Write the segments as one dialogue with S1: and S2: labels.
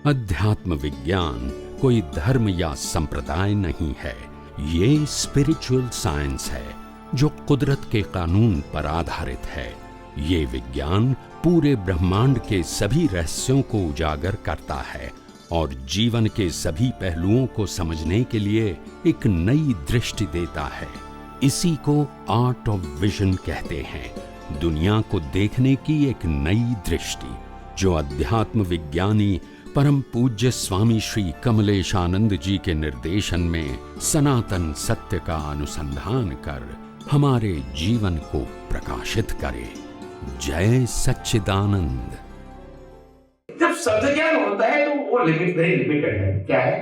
S1: अध्यात्म विज्ञान कोई धर्म या संप्रदाय नहीं है, ये स्पिरिचुअल साइंस है जो कुदरत के कानून पर आधारित है। ये विज्ञान पूरे ब्रह्मांड के सभी रहस्यों को उजागर करता है और जीवन के सभी पहलुओं को समझने के लिए एक नई दृष्टि देता है। इसी को आर्ट ऑफ विजन कहते हैं, दुनिया को देखने की एक नई दृष्टि, जो अध्यात्म विज्ञानी परम पूज्य स्वामी श्री कमलेशानंद जी के निर्देशन में सनातन सत्य का अनुसंधान कर हमारे जीवन को प्रकाशित करे। जय सच्चिदानंद।
S2: जब शब्द ज्ञान होता है तो वो वेरी लिमिटेड है। क्या है?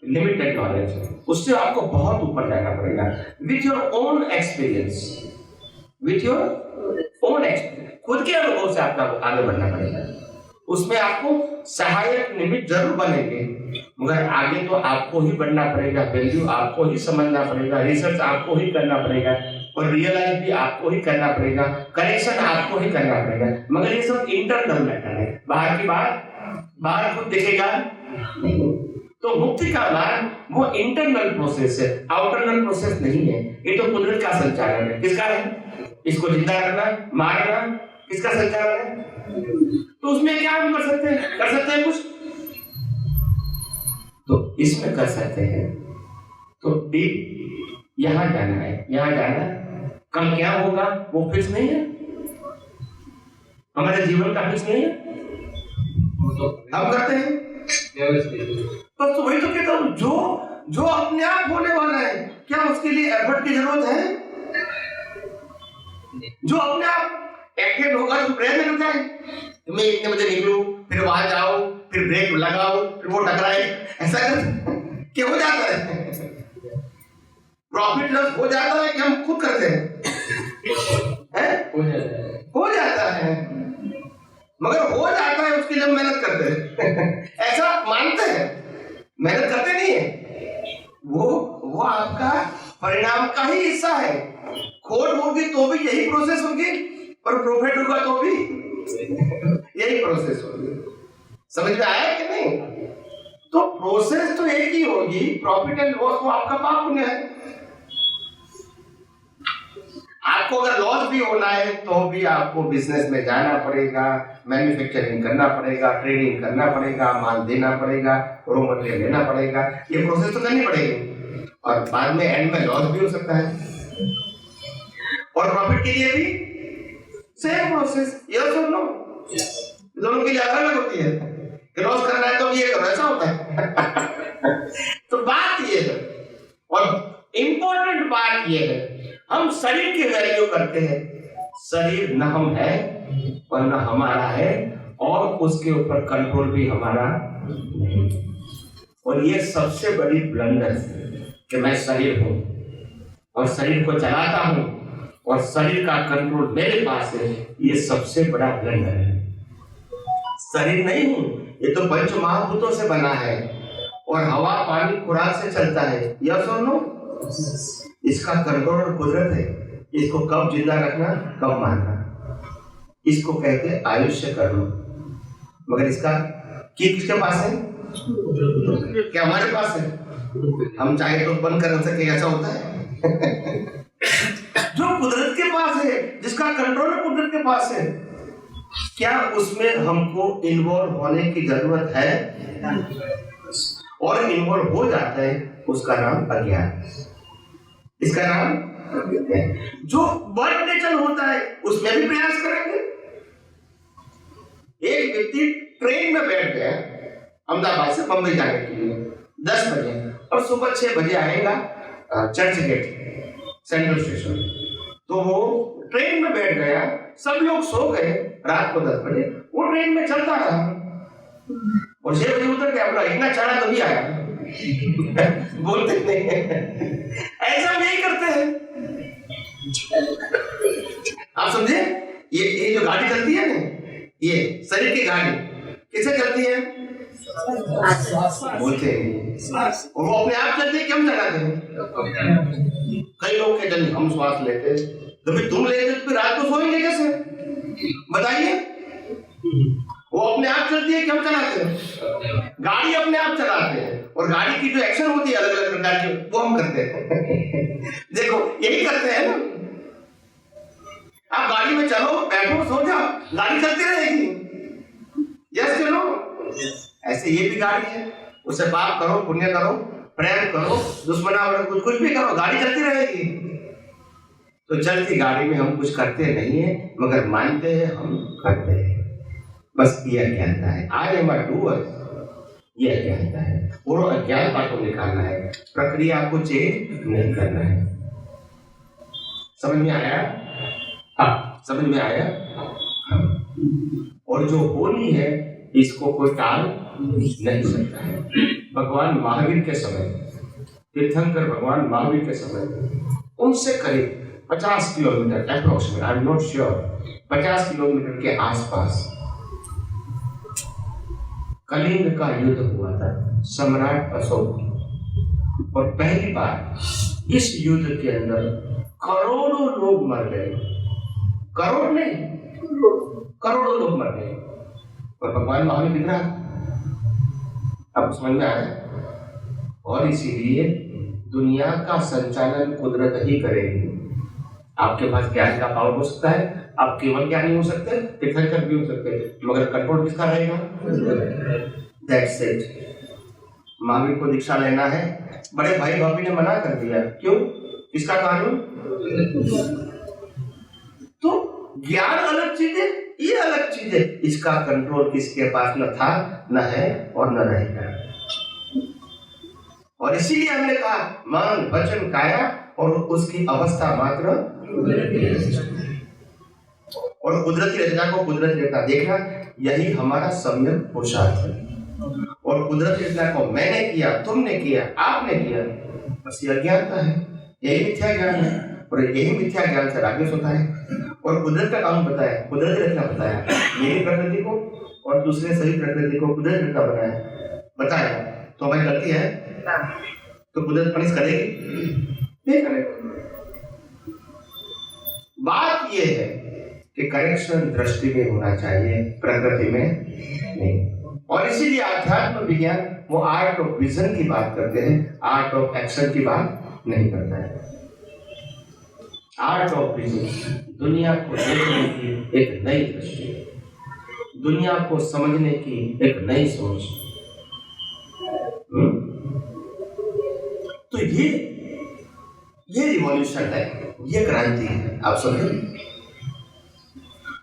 S2: लिमिटेड नॉलेज है। उससे आपको बहुत ऊपर जाना पड़ेगा विथ योर ओन एक्सपीरियंस, खुद के अनुभव से आपको आगे बढ़ना पड़ेगा। उसमें आपको सहायक निमित्त जरूर बनेंगे, मगर आगे तो आपको ही बढ़ना पड़ेगा। वैल्यू आपको ही समझना पड़ेगा, रिसर्च आपको ही करना पड़ेगा और रियलाइज भी आपको ही करना पड़ेगा, करेक्शन आपको ही करना पड़ेगा। मगर ये सब इंटरनल मैटर है, बाहर की बात बाहर खुद दिखेगा। तो मुक्ति का मार्ग वो इंटरनल प्रोसेस है, आउटरनल प्रोसेस नहीं है। ये तो कुदरत का संचालन है। किसका है? इसको जिंदा करना, मारना, किसका संचालन है? तो उसमें क्या हम कर सकते हैं कुछ तो इसमें कर सकते हैं। तो डीप यहां जाना है, यहां जाना। कल क्या होगा वो फिक्स नहीं है, हमारे जीवन का फिक्स नहीं है। हम करते हैं तो वही तो कहता हूं, जो अपने आप होने वाला है, क्या उसके लिए एफर्ट की जरूरत है? जो अपने आप एक्टिव होगा तो प्रयत्न करता है, मैं इतने बजे निकलूं, फिर वहां जाओ, फिर ब्रेक लगाओ, फिर वो टकराए, ऐसा कर क्या हो जाता है? प्रॉफिट लॉस हो जाता है कि हम खुद करते हैं? हो जाता है, मगर हो जाता है उसके लिए हम मेहनत करते हैं। ऐसा मानते हैं, मेहनत करते नहीं है। वो आपका परिणाम का ही हिस्सा है। खोट होगी तो भी यही प्रोसेस होगी और प्रॉफिट होगा तो भी यही प्रोसेस होगी। समझ में आया कि नहीं? तो प्रोसेस तो एक ही होगी, प्रॉफिट एंड लॉस वो आपका पाप पुण्य है। आपको अगर लॉस भी होना है तो भी आपको बिजनेस में जाना पड़ेगा, मैन्युफैक्चरिंग करना पड़ेगा, ट्रेडिंग करना पड़ेगा, माल देना पड़ेगा, रॉ मटेरियल लेना पड़ेगा, ये प्रोसेस तो करनी पड़ेगी। और बाद में एंड में लॉस भी हो सकता है और प्रॉफिट के लिए भी सेम प्रोसेस। यस और नो? दोनों के लिए अलग अलग होती है। लॉस करना है तो ये करो, ऐसा होता है। तो बात ये है, और इंपॉर्टेंट बात ये है, हम शरीर की वैल्यू करते हैं। शरीर न हम है और न हमारा है, और उसके ऊपर कंट्रोल भी हमारा नहीं। और ये सबसे बड़ी ब्लंडर है कि मैं शरीर हूं और शरीर को चलाता हूं और शरीर का कंट्रोल मेरे पास है। ये सबसे बड़ा ब्लंडर है। शरीर नहीं हूं, ये तो पंच महाभूतों से बना है और हवा पानी खुराक से चलता है। यस और नो? इसका कंट्रोल कुदरत है। इसको कब जिंदा रखना, कब मारना, इसको कहते हैं आयुष्य कर्म। मगर इसका किसके पास है? क्या हमारे पास है? हम चाहे तो बंद कर सके, ऐसा होता है? जो कुदरत के पास है, जिसका कंट्रोल कुदरत के पास है, क्या उसमें हमको इन्वॉल्व होने की जरूरत है? और इन्वॉल्व हो जाता है, उसका नाम अज्ञान। इसका नाम जो बर्ड नेचर होता है उसमें भी प्रयास करेंगे। एक व्यक्ति ट्रेन में बैठ गया अहमदाबाद से बंबई जाने के लिए 10 बजे और सुबह 6 बजे आएगा चर्च गेट सेंट्रल स्टेशन। तो वो ट्रेन में बैठ गया, सब लोग सो गए, रात को 10 बजे वो ट्रेन में चलता रहा और 6 बजे उतर गया। बोला इतना चढ़ा तो भी आया। बोलते नहीं, ऐसा नहीं करते हैं। आप समझे? ये जो गाड़ी चलती है ना, ये शरीर की गाड़ी किससे चलती है? बोलते हैं। और वो अपने आप चलती है कि हम चलाते हैं? कई लोग कहते हैं हम श्वास लेते हैं, तो फिर तुम लेते तो फिर रात को सोएंगे कैसे? बताइए। वो अपने आप चलती है कि हम चलाते हैं? गाड़ी अपने आप चलाते हैं और गाड़ी की जो एक्शन होती है अलग अलग प्रकार की वो हम करते हैं। देखो यही करते हैं ना, आप गाड़ी में चलो, बैठो, सो जाओ, गाड़ी चलती रहेगी। यस चलो, ऐसे ये भी गाड़ी है, उसे पाप करो, पुण्य करो, प्रेम करो, दुश्मना कुछ भी करो, गाड़ी चलती रहेगी। तो चलती गाड़ी में हम कुछ करते नहीं है, मगर मानते हैं हम करते हैं। बस ये अज्ञानता है। आई एम अ डूअर, ये अज्ञानता है। और अज्ञानता को निकालना है, प्रक्रिया को चेंज नहीं करना है। समझ में आया? हाँ, समझ में आया? हाँ। और जो होनी है इसको कोई टाल नहीं सकता है। भगवान महावीर के समय, तीर्थंकर भगवान महावीर के समय, उनसे करीब 50 kilometre approximate, I am not sure, 50 kilometre के आसपास कलिंग का युद्ध हुआ था, सम्राट अशोक। और पहली बार इस युद्ध के अंदर करोड़ों लोग मर गए। करोड़ नहीं, करोड़ों लोग मर गए। और भगवान महावीर कितना, अब समझ में आया? और इसीलिए दुनिया का संचालन कुदरत ही करेगी। आपके पास ज्ञान का पावर हो सकता है, आप केवल ज्ञानी हो सकते हैं, तीर्थंकर भी हो सकते हैं, मगर कंट्रोल किसका रहेगा? That's it. महावीर को दीक्षा लेना है, बड़े भाई भाभी ने मना कर दिया, क्यों? किसका कानून? तो ज्ञान अलग चीज है, ये अलग चीज है। इसका कंट्रोल किसके पास न था, न है और न रहेगा। और इसीलिए हमने कहा मन वचन काया और उसकी अवस्था मात्र। और कुदरती रचना को कुदरती रचना देखना, यही हमारा सम्यक पुरुषार्थ है। और कुदरती रचना को मैंने किया, तुमने किया, आपने किया, बस ये अज्ञानता है, यही मिथ्या ज्ञान है। और यही मिथ्या ज्ञान से राकेश होता है। और कुदरत का कानून बताया, कुदरती रचना बताया, मेरी प्रकृति को और दूसरे सही प्रकृति को कुदरत रचना बताया, तो हमारी गलती है तो कुदरत पनिश करेगी? नहीं करेगी। बात यह है कि करेक्शन दृष्टि में होना चाहिए, प्रकृति में नहीं। और इसीलिए अध्यात्म विज्ञान वो आर्ट ऑफ विजन की बात करते हैं, आर्ट ऑफ एक्शन की बात नहीं करता है। आर्ट ऑफ विजन दुनिया को देखने की एक नई दृष्टि, दुनिया को समझने की एक नई सोच। तो ये रिवॉल्यूशन है, ये क्रांति है। आप समझे,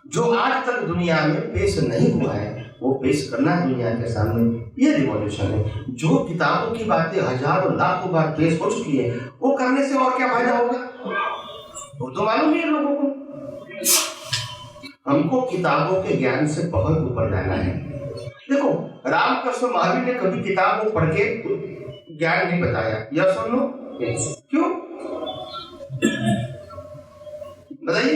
S2: जो आज तक दुनिया में पेश नहीं हुआ है वो पेश करना दुनिया के सामने, ये रिवॉल्यूशन है। जो किताबों की बातें हजारों लाखों बार पेश हो चुकी है, वो करने से और क्या फायदा होगा? वो तो मालूम ही है लोगों को। हमको किताबों के ज्ञान से बहुत ऊपर जाना है। देखो, रामकृष्ण महावीर ने कभी किताब को पढ़ के ज्ञान नहीं बताया, या सुन लो, क्यों बताइए?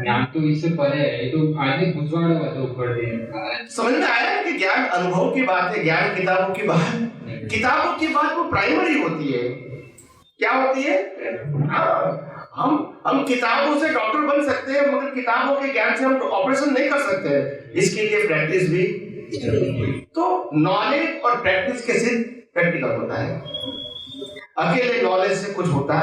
S3: ज्ञान तो इससे परे है, ये तो आदमी गुजवाड़ा बातों ऊपर दे। समझ में आया
S2: कि ज्ञान अनुभव की बात है, ज्ञान किताबों की बात, किताबों की बात वो प्राइमरी होती है। क्या होती है? हम किताबों से डॉक्टर बन सकते हैं, मगर किताबों के ज्ञान से हम ऑपरेशन नहीं कर सकते। इसके लिए प्रैक्टिस भी। तो नॉलेज और प्रैक्टिस के सिर्फ प्रैक्टिकल होता है, अकेले नॉलेज से कुछ होता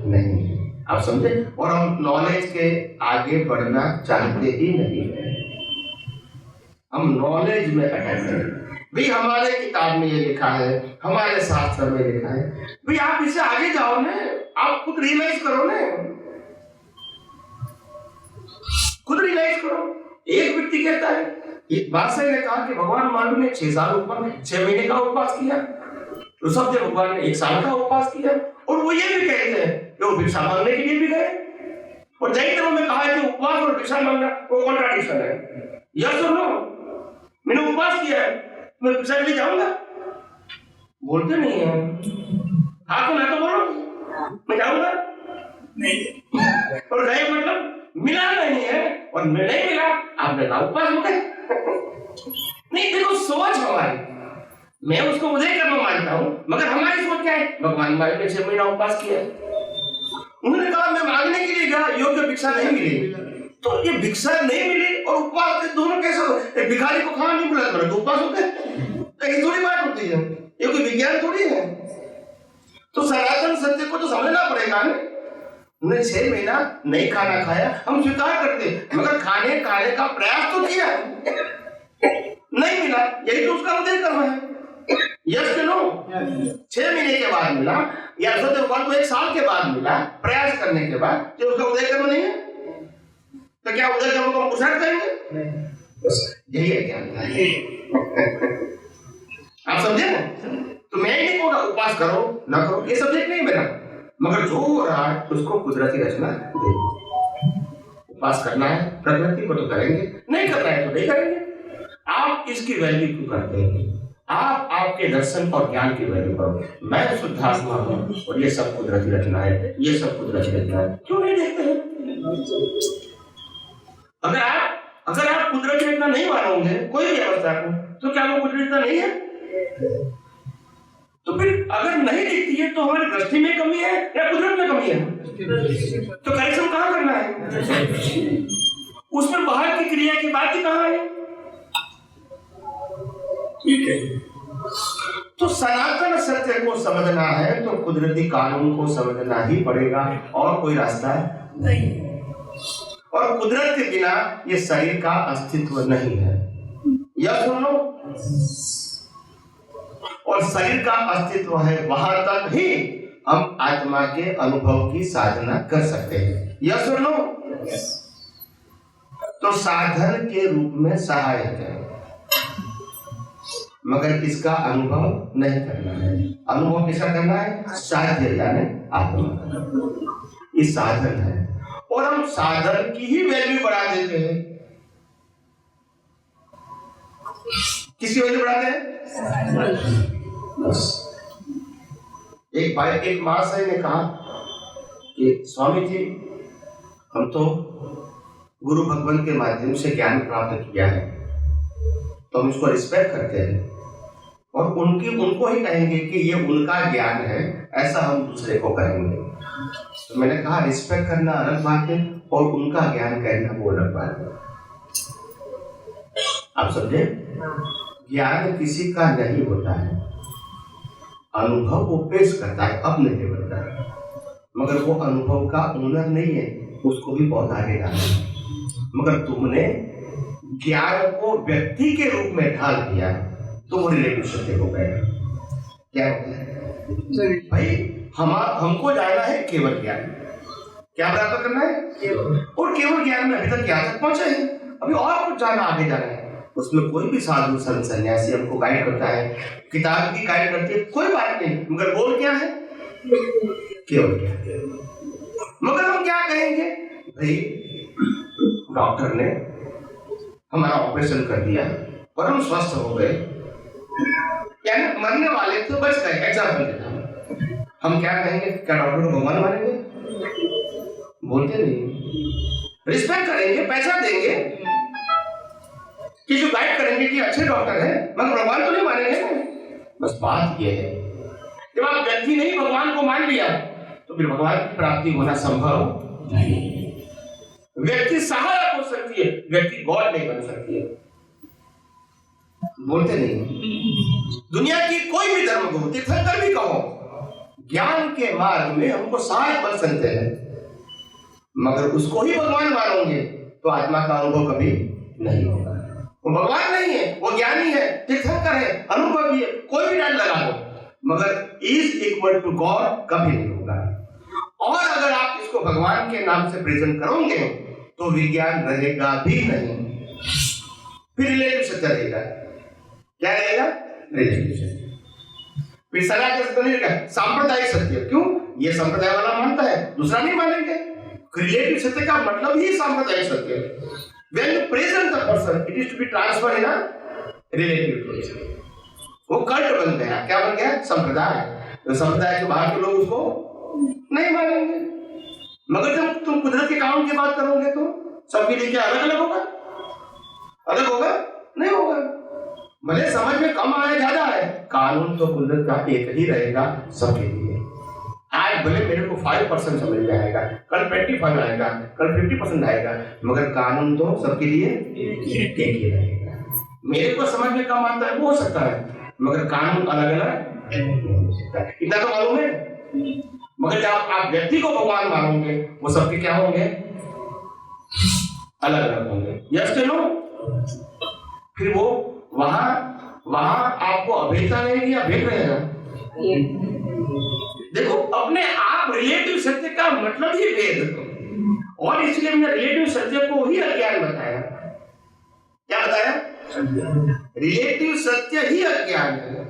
S2: नहीं। आप समझे? और हम नॉलेज के आगे बढ़ना चाहते ही नहीं है, हम नॉलेज में अटैच हैं। भाई हमारे किताब में ये लिखा है, हमारे शास्त्र में लिखा है, भाई आप इससे आगे जाओ ना, आप खुद रियलाइज करो ना, खुद रियलाइज करो। एक व्यक्ति कहता है, एक बादशाह ने कहा कि भगवान महावीर ने 6 साल उपवास, 6 महीने का उपवास किया, तो सब जब भगवान ने 1 साल का उपवास किया। और वो ये भी कहते हैं कि वो भिक्षा मांगने के लिए भी गए। और जैन धर्म में कहा है कि उपवास और भिक्षा मांगना वो कॉन्ट्राडिक्शन है। यस और नो? मैंने उपवास किया है, मैं भिक्षा के लिए जाऊंगा? बोलते नहीं है। हाँ तो मैं तो बोलो, मैं जाऊंगा नहीं। और गए मतलब मिला नहीं है, और नहीं मिला, आपने कहा उपवास हो गए। नहीं, देखो सोच हमारी, मैं उसको उदय कर्म मानता हूं, मगर हमारी सोच क्या है? भगवान महावीर ने 6 महीना उपवास किया। उन्होंने कहा मैं मांगने के लिए गया, योग्य भिक्षा नहीं मिली। तो ये भिक्षा नहीं मिली और उपवास दोनों कैसे हो? भिखारी को खाना नहीं मिला तो उपवास हो गए। ऐसी थोड़ी बात होती है, ये कोई विज्ञान थोड़ी है। तो सनातन सत्य को तो समझना पड़ेगा ना। हमने 6 महीना नहीं खाना खाया, हम स्वीकार करते, मगर खाने का प्रयास तो किया, नहीं मिला, यही तो उसका उदय कर्म है। यस कि नो? 6 महीने के बाद मिला या तो 1 साल के बाद मिला, प्रयास करने के बाद, जो उसका उदय कर्म नहीं है, तो क्या उदय कर्म को हम पुरुषार्थ कहेंगे? यही है क्या? आप समझे ना? तो मैं नहीं कहूँगा उपवास करो ना करो, ये सब्जेक्ट नहीं मेरा, मगर जो हो रहा है उसको कुदरती रचना दे। उपवास करना है प्रकृति को तो करेंगे, नहीं करना है तो नहीं करेंगे। आप इसकी वैल्यू क्यों करते हैं? आप आपके दर्शन और ज्ञान की वैल्यू करो। मैं शुद्धात्मा हूँ और ये सब कुदरती रचना है, ये सब कुदरती रचना है, क्यों नहीं देखते हैं? अगर आप कुदरती रचना नहीं मानोगे कोई भी अवस्था को, तो क्या वो कुदरती रचना नहीं है? तो फिर अगर नहीं दिखती है तो हमारी दृष्टि में कमी है या कुदरत में कमी है? तो करेक्शन कहाँ करना है? उसमें बाहर की क्रिया की बात ही कहाँ है? ठीक है। तो सनातन सत्य को समझना है तो कुदरती कानून को समझना ही पड़ेगा, और कोई रास्ता नहीं। और कुदरत के बिना ये शरीर का अस्तित्व नहीं है, यह सुनो। और शरीर का अस्तित्व है वहां तक ही हम आत्मा के अनुभव की साधना कर सकते हैं, यह सुनो। तो साधन के रूप में सहायक है, मगर इसका अनुभव नहीं करना है। अनुभव किसका करना है? साध्य यानी आत्मा। ये साधन है, और हम साधन की ही वैल्यू बढ़ा देते हैं। किसकी वैल्यू बढ़ाते हैं? एक महाशय ने कहा कि स्वामी जी, हम तो गुरु भगवान के माध्यम से ज्ञान प्राप्त किया है, तो हम इसको रिस्पेक्ट करते हैं और उनको ही कहेंगे कि ये उनका ज्ञान है, ऐसा हम दूसरे को कहेंगे। तो मैंने कहा रिस्पेक्ट करना अलग बात है और उनका ज्ञान कहना वो अलग बात है। आप समझे? ज्ञान किसी का नहीं होता है, अनुभव वो पेश करता है अपने लेवल का, मगर वो अनुभव का ओनर नहीं है, उसको भी बहुत आगे जाना है। मगर तुमने ज्ञान को व्यक्ति के रूप में ढाल दिया तो वो रिलेटिव सत्य हो गया। क्या होता है भाई? हमको जाना है केवल ज्ञान, क्या प्राप्त करना है? और केवल ज्ञान में अभी तक क्या तक पहुंचे हैं, अभी और कुछ जाना, आगे जाना है। उसमें कोई भी साधु संत सन्यासी हमको गाइड करता है, किताब की गाइड करती है, कोई बात नहीं, मगर गोल क्या है? केवल क्या? मगर हम क्या कहेंगे भाई, डॉक्टर ने हमारा ऑपरेशन कर दिया और हम स्वस्थ हो गए, यानी मरने वाले तो बच गए, एग्जाम्पल देता हूं। हम क्या कहेंगे? क्या डॉक्टर को भगवान मानेंगे? बोलते नहीं। रिस्पेक्ट करेंगे, पैसा देंगे कि जो गाइड करेंगे कि अच्छे डॉक्टर है, मगर भगवान तो नहीं मानेंगे ना। बस बात यह है, जब आप व्यक्ति नहीं भगवान को मान लिया तो फिर भगवान की प्राप्ति होना संभव नहीं। व्यक्ति सहायक हो सकती है, व्यक्ति गॉड नहीं बन सकती है। बोलते नहीं। दुनिया की कोई भी धर्म गुरु, तीर्थंकर भी कहो, ज्ञान के मार्ग में हमको सहायक बन सकते हैं, मगर उसको ही भगवान मानोगे तो आत्मा का अनुभव कभी नहीं होगा। वो भगवान नहीं है, वो ज्ञानी है, तीर्थंकर है, अनुभवी है, कोई भी नाम लगा दो, मगर इज इक्वल टू गॉड कभी नहीं होगा। और अगर आप इसको भगवान के नाम से प्रेजेंट करोगे तो विज्ञान रहेगा भी नहीं, फिर रिलेटिव सत्य रहेगा। क्या रहेगा? रिलेटिव सत्य। फिर सनातन सत्य नहीं रहेगा, सांप्रदायिक सत्य। क्यों? ये संप्रदाय वाला मानता है, दूसरा नहीं मानेंगे। रिलेटिव सत्य का मतलब ही सांप्रदायिक सत्य है। When you present the person, it is to be transferred in a relative place. वो कल्ट बन गया, क्या बन गया? संप्रदाय। तो संप्रदाय के बाहर के लोग उसको नहीं मानेंगे। मगर जब तुम कुदरत के कानून की बात करोगे तो सबके लिए क्या अलग अलग होगा? अलग होगा? नहीं होगा। भले समझ में कम आए ज्यादा है, कानून तो कुदरत का एक ही रहेगा सबके लिए। आज भले मेरे को 5% समझ में आएगा, कल 25 आएगा, कल 50% आएगा, मगर कानून तो सबके लिए एक ही रहेगा। मेरे को समझ में कम आता है, वो हो सकता है, मगर कानून अलग अलग नहीं हो सकता। इतना तो मालूम है। मगर जब आप व्यक्ति को भगवान मानोगे वो सबके क्या होंगे? अलग अलग होंगे। यस के नो? फिर वो वहां आपको अभेदता रहेगी या भेद रहेगा? देखो, अपने आप रिलेटिव सत्य का मतलब ही भेद, और इसलिए हमने रिलेटिव सत्य को ही अज्ञान बताया। क्या बताया? रिलेटिव सत्य ही अज्ञान है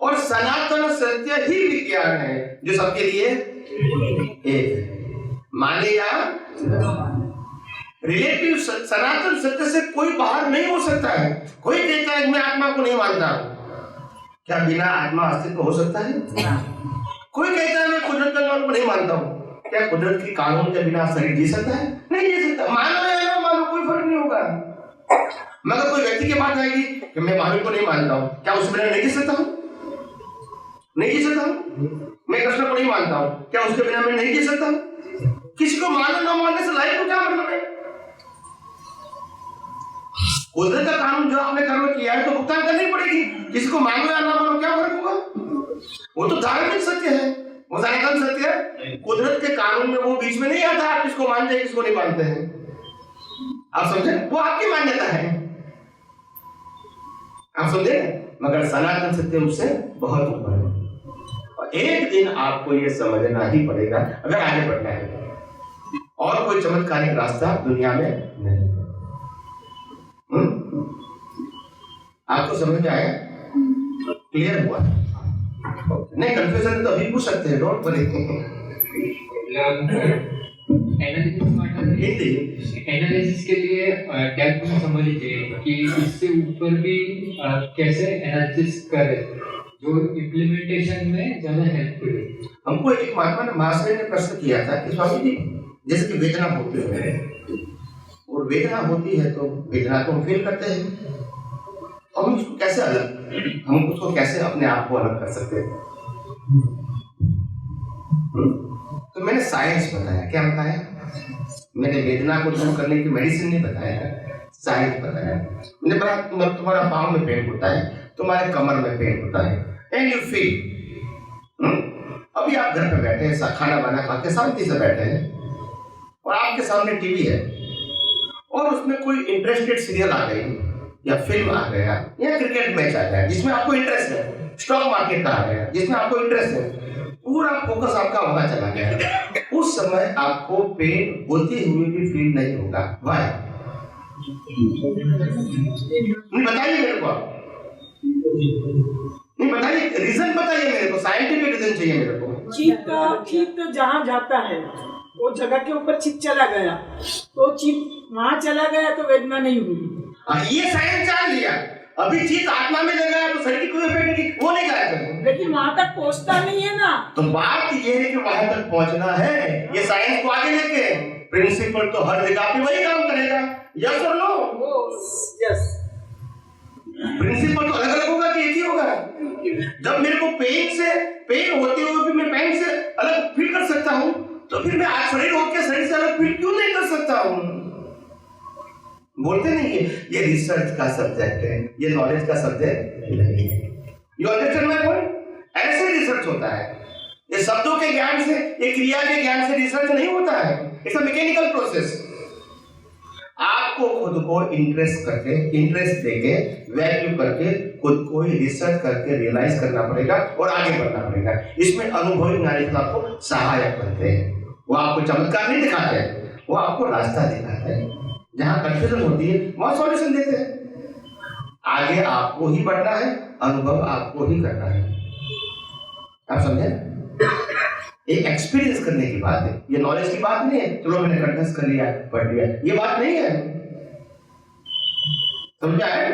S2: और सनातन सत्य ही विज्ञान है जो सबके लिए एक है। माने या रिलेटिव सनातन सत्य से कोई बाहर नहीं हो सकता है। कोई कहता है मैं आत्मा को नहीं मानता, क्या बिना आत्मा अस्तित्व हो सकता है? कोई कहता है मैं कुदरत के कानून को नहीं मानता हूँ, क्या कुदरत के कानून के बिना शरीर जी सकता है? नहीं जी सकता। मानो या ना मानो कोई फर्क नहीं होगा। मगर कोई व्यक्ति के बात आएगी कि मैं महावीर को नहीं मानता हूँ, क्या उसके बिना नहीं जी सकता हूँ? नहीं जी सकता हूँ। मैं कृष्ण को नहीं मानता हूँ, क्या उसके बिना मैं नहीं जी सकता हूँ? किसी को मानना ना मानने से लाइफ को क्या मतलब है? कुदरत का कानून जो आपने कर्म किया है तो भुगतान करनी पड़ेगी। किसी को मानो या ना मानो क्या फर्क होगा? वो तो धार्मिक सत्य है, वो सनातन सत्य है। कुदरत के कानून में वो बीच में नहीं आता आप किसको मानते हैं किसको नहीं मानते हैं। आप समझे? वो आपकी मान्यता है, आप समझे? मगर सनातन सत्य उससे बहुत ऊपर है और एक दिन आपको ये समझना ही पड़ेगा अगर आगे बढ़ना है। और कोई चमत्कारिक रास्ता दुनिया में नहीं। आपको समझ में आया? क्लियर हुआ? नहीं, कंफ्यूजन तो अभी पूछ सकते हैं, डोंट वरी।
S3: एनालिसिस के लिए डेप्थ में समझ लीजिए कि इससे ऊपर भी कैसे एनालिसिस करें जो इम्प्लीमेंटेशन में ज्यादा हेल्पफुल है।
S2: हमको एक महात्मा महाशय ने प्रश्न किया था कि स्वामी जी, जैसे कि वेदना होती है और वेदना होती है तो वेदना को हम फील करते हैं, और हम उसको कैसे अपने आप को अलग कर सकते हैं? तो मैंने साइंस बताया। क्या बताया? मैंने वेदना को दूर करने की मेडिसिन नहीं बताया, साइंस बताया। मैंने बताया तुम्हारा पाँव में पेन होता है, तुम्हारे कमर में पेन होता है, एंड यू फील। अभी आप घर पे बैठे हैं, खाना बना खा के शांति से बैठे हैं और आपके सामने टीवी है और उसमें कोई इंटरेस्टेड सीरियल आ गई या फिल्म आ गया या क्रिकेट मैच आ गया जिसमें आपको इंटरेस्ट है, स्टॉक मार्केट का आ गया जिसमें आपको इंटरेस्ट है, पूरा फोकस आपका वहां चला गया। उस समय आपको पेन होती हुई भी फील नहीं होगा। वाई? नहीं बताइए मेरे को, नहीं बताइए, रीजन बताइए मेरे को, साइंटिफिक रीजन चाहिए मेरे को।
S4: चित्त जहाँ जाता है वो जगह के ऊपर चित्त चला गया तो चित्त वहाँ चला गया तो वेदना नहीं हुई।
S2: ये साइंस जान लिया। अभी चित्त आत्मा में लगा है तो शरीर की कोई इफेक्ट नहीं, वो नहीं कराया।
S4: लेकिन वहाँ तक पहुँचता नहीं है ना।
S2: तो बात ये है कि वहां तक पहुंचना है, ये साइंस को आगे लेके प्रिंसिपल तो हर जगह पे वही काम करेगा। यस और नो?
S4: यस।
S2: प्रिंसिपल तो अलग अलग होगा कि एक ही होगा? जब मेरे को पेन होते हुए भी मैं पेन से अलग फील कर सकता हूँ तो फिर मैं आज शरीर होकर शरीर से अलग फील क्यों नहीं कर सकता हूँ? बोलते नहीं है ये रिसर्च का सब्जेक्ट है, ये नॉलेज का सब्जेक्ट नहीं है। You understand my point? ऐसे रिसर्च होता है। ये शब्दों के ज्ञान से, ये क्रिया के ज्ञान से रिसर्च नहीं होता है। It's a mechanical process. आपको खुद को इंटरेस्ट देके वैल्यू करके खुद को ही रिसर्च करके रियलाइज करना पड़ेगा और आगे बढ़ना पड़ेगा। इसमें अनुभवी ज्ञानी आपको सहायक बनते हैं। वो आपको चमत्कार नहीं दिखाते हैं, वो आपको रास्ता दिखाते हैं। जहाँ कंफ्यूजन होती है वहां सॉल्यूशन देते हैं। आगे आपको ही बढ़ना है, अनुभव आपको ही करना है। आप समझे? एक एक्सपीरियंस करने की बात है, ये नॉलेज की बात नहीं है। चलो मैंने कंठस्थ कर लिया, पढ़ लिया, ये बात नहीं है। समझ में आया?